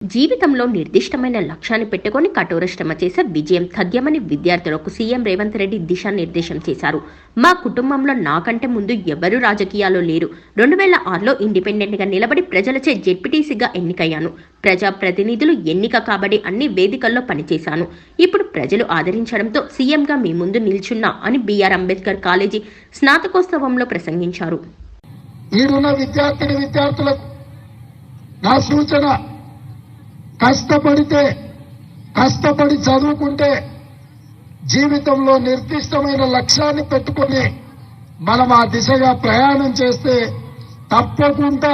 జీవితంలో నిర్దిష్టమైన లక్ష్యాన్ని పెట్టుకొని కఠోర శ్రమ చేసే విజయం తథ్యమని విద్యార్థులకు సీఎం రేవంత్ రెడ్డి దిశానిర్దేశం చేశారు. మా కుటుంబంలో నాకంటే ముందు ఎవరూ రాజకీయాల్లో లేరు. 2006లో ఇండిపెండెంట్గా నిలబడి ప్రజలచే జెడ్పీటీసీగా ఎన్నికయ్యాను. ప్రజాప్రతినిధులు ఎన్నిక కాబడి అన్ని వేదికల్లో పనిచేశాను. ఇప్పుడు ప్రజలు ఆదరించడంతో సీఎంగా మీ ముందు నిల్చున్నా అని బీఆర్ అంబేద్కర్ కాలేజీ స్నాతకోత్సవంలో ప్రసంగించారు. విద్యార్థులకు నా సూచన, కష్టపడి చదువుకుంటే జీవితంలో నిర్దిష్టమైన లక్ష్యాన్ని పెట్టుకొని మనం ఆ దిశగా ప్రయాణం చేస్తే తప్పకుండా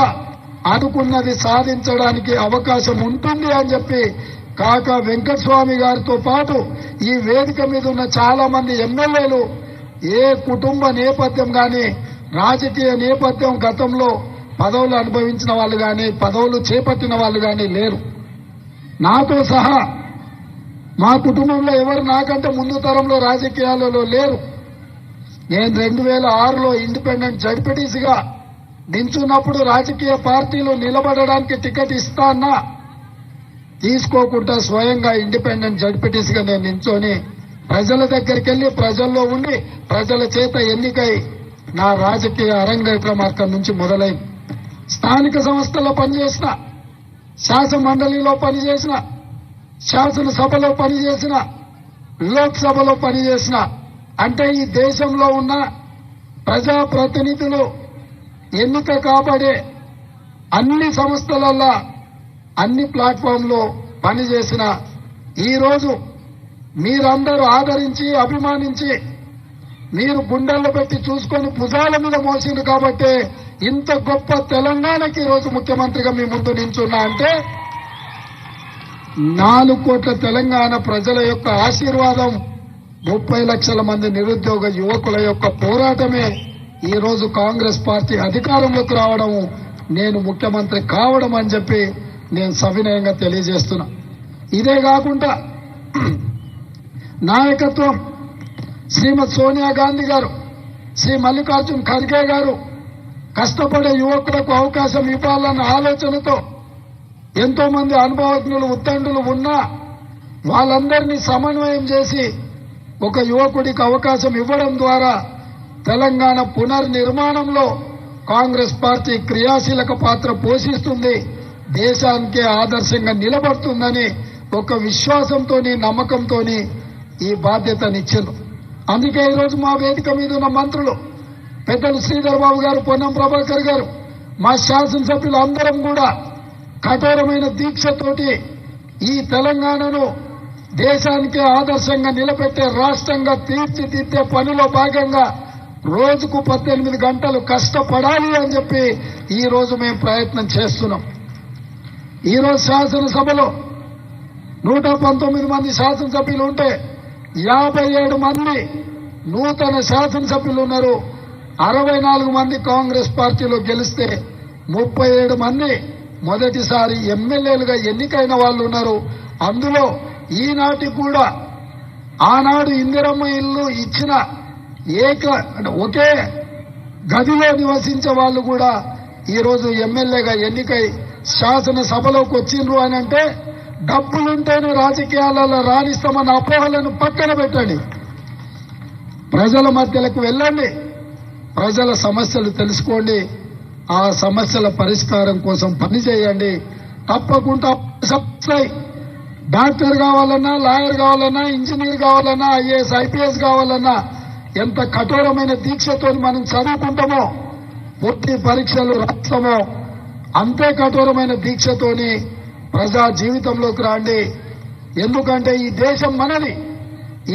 అనుకున్నది సాధించడానికి అవకాశం ఉంటుంది అని చెప్పి కాకా వెంకటస్వామి గారితో పాటు ఈ వేదిక మీద ఉన్న చాలా మంది ఎమ్మెల్యేలు ఏ కుటుంబ నేపథ్యం కానీ రాజకీయ నేపథ్యం గతంలో పదవులు అనుభవించిన వాళ్ళు కానీ పదవులు చేపట్టిన వాళ్ళు కానీ లేరు. నాతో సహా మా కుటుంబంలో ఎవరు నాకంటే ముందు తరంలో రాజకీయాలలో లేరు. నేను 2006లో ఇండిపెండెంట్ జడ్పీటీసీగా నించున్నప్పుడు రాజకీయ పార్టీలు నిలబడడానికి టికెట్ ఇస్తానా తీసుకోకుండా స్వయంగా ఇండిపెండెంట్ జడ్పీటీసీగా నేను నించొని ప్రజల దగ్గరికి వెళ్లి ప్రజల్లో ఉండి ప్రజల చేత ఎన్నికై నా రాజకీయ అరంగేట్రం అక్కడి నుంచి మొదలైంది. స్థానిక సంస్థల్లో పనిచేసిన, శాసన మండలిలో పనిచేసిన, శాసనసభలో పనిచేసిన, లోక్సభలో పనిచేసిన, అంటే ఈ దేశంలో ఉన్న ప్రజాప్రతినిధులు ఎన్నిక కాబడే అన్ని సంస్థలల్లో అన్ని ప్లాట్ఫామ్లో పనిచేసిన ఈరోజు మీరందరూ ఆదరించి అభిమానించి మీరు గుండెల్లో పెట్టి చూసుకొని భుజాల మీద మోసింది కాబట్టి ఇంత గొప్ప తెలంగాణకి ఈరోజు ముఖ్యమంత్రిగా మీ ముందు నించున్నా అంటే 4 కోట్ల తెలంగాణ ప్రజల యొక్క ఆశీర్వాదం, 30 లక్షల మంది నిరుద్యోగ యువకుల యొక్క పోరాటమే ఈరోజు కాంగ్రెస్ పార్టీ అధికారంలోకి రావడం, నేను ముఖ్యమంత్రి కావడం అని చెప్పి నేను సవినయంగా తెలియజేస్తున్నా. ఇదే కాకుండా నాయకత్వం శ్రీమతి సోనియా గాంధీ గారు, శ్రీ మల్లికార్జున్ ఖర్గే గారు కష్టపడే యువకులకు అవకాశం ఇవ్వాలన్న ఆలోచనతో ఎంతో మంది అనుభవజ్ఞులు ఉద్దండులు ఉన్నా వాళ్ళందరినీ సమన్వయం చేసి ఒక యువకుడికి అవకాశం ఇవ్వడం ద్వారా తెలంగాణ పునర్నిర్మాణంలో కాంగ్రెస్ పార్టీ క్రియాశీలక పాత్ర పోషిస్తుంది, దేశానికే ఆదర్శంగా నిలబడుతుందని ఒక విశ్వాసంతో నమ్మకంతో ఈ బాధ్యతనిచ్చారు. అందుకే ఈరోజు మా వేదిక మీద ఉన్న మంత్రులు పెద్దలు శ్రీధర్ బాబు గారు, పొన్నం ప్రభాకర్ గారు, మా శాసనసభ్యులు అందరం కూడా కఠోరమైన దీక్షతోటి ఈ తెలంగాణను దేశానికే ఆదర్శంగా నిలబెట్టే రాష్ట్రంగా తీర్చిదిద్దే పనిలో భాగంగా రోజుకు 18 గంటలు కష్టపడాలి అని చెప్పి ఈ రోజు మేము ప్రయత్నం చేస్తున్నాం. ఈరోజు శాసనసభలో 119 మంది శాసనసభ్యులు ఉంటే 57 మంది నూతన శాసనసభ్యులు ఉన్నారు. 64 మంది కాంగ్రెస్ పార్టీలో గెలిస్తే 37 మంది మొదటిసారి ఎమ్మెల్యేలుగా ఎన్నికైన వాళ్ళు ఉన్నారు. అందులో ఈనాటి కూడా ఆనాడు ఇందిరమ్మ ఇల్లు ఇచ్చిన ఒకే గదిలో నివసించే వాళ్ళు కూడా ఈరోజు ఎమ్మెల్యేగా ఎన్నికై శాసనసభలోకి వచ్చిండ్రు అని అంటే డబ్బులుంటేనే రాజకీయాలలో రాణిస్తామన్న అపోహలను పక్కన పెట్టండి. ప్రజల మధ్యలకు వెళ్ళండి, ప్రజల సమస్యలు తెలుసుకోండి, ఆ సమస్యల పరిష్కారం కోసం పనిచేయండి. తప్పకుండా డాక్టర్ కావాలన్నా, లాయర్ కావాలన్నా, ఇంజనీర్ కావాలన్నా, ఐఏఎస్ ఐపీఎస్ కావాలన్నా ఎంత కఠోరమైన దీక్షతో మనం చదువుకుంటామో, పూర్తి పరీక్షలు రాస్తామో అంతే కఠోరమైన దీక్షతోని ప్రజా జీవితంలోకి రాండి. ఎందుకంటే ఈ దేశం మనది,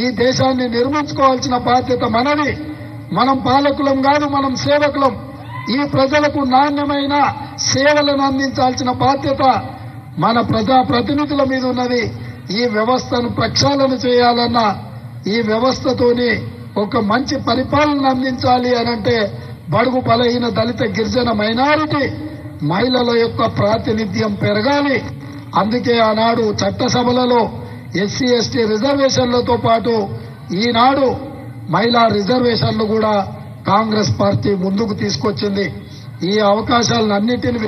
ఈ దేశాన్ని నిర్మించుకోవాల్సిన బాధ్యత మనది. మనం పాలకులం కాదు, మనం సేవకులం. ఈ ప్రజలకు నాణ్యమైన సేవలను అందించాల్సిన బాధ్యత మన ప్రజా ప్రతినిధుల మీద ఉన్నది. ఈ వ్యవస్థను ప్రక్షాళన చేయాలన్నా, ఈ వ్యవస్థతోని ఒక మంచి పరిపాలన అందించాలి అనంటే బడుగు బలహీన దళిత గిరిజన మైనారిటీ మహిళల యొక్క ప్రాతినిధ్యం పెరగాలి. అందుకే ఆనాడు చట్టసభలలో ఎస్సీ ఎస్టీ రిజర్వేషన్లతో పాటు ఈనాడు మహిళా రిజర్వేషన్లు కూడా కాంగ్రెస్ పార్టీ ముందుకు తీసుకొచ్చింది. ఈ అవకాశాలన్నింటినీ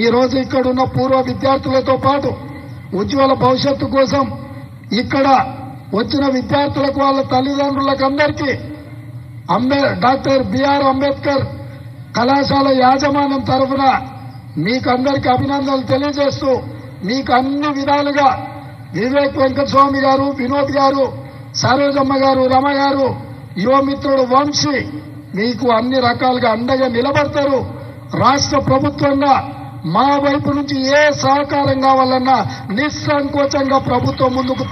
ఈ రోజు ఇక్కడున్న పూర్వ విద్యార్థులతో పాటు ఉజ్వల భవిష్యత్తు కోసం ఇక్కడ వచ్చిన విద్యార్థులకు వాళ్ళ తల్లిదండ్రులకు అందరికీ డాక్టర్ బిఆర్ అంబేద్కర్ కళాశాల యాజమాన్యం తరఫున మీకందరికీ అభినందనలు తెలియజేస్తూ మీకు అన్ని విధాలుగా వివేక్ వెంకటస్వామి గారు, వినోద్ గారు, సరోజమ్మ గారు, రమ గారు, యువమిత్రుడు వంశీ మీకు అన్ని రకాలుగా అండగా నిలబడతారు. రాష్ట్ర ప్రభుత్వంగా మా వైపు నుంచి ఏ సహకారం కావాలన్నా నిస్సంకోచంగా ప్రభుత్వం ముందుకు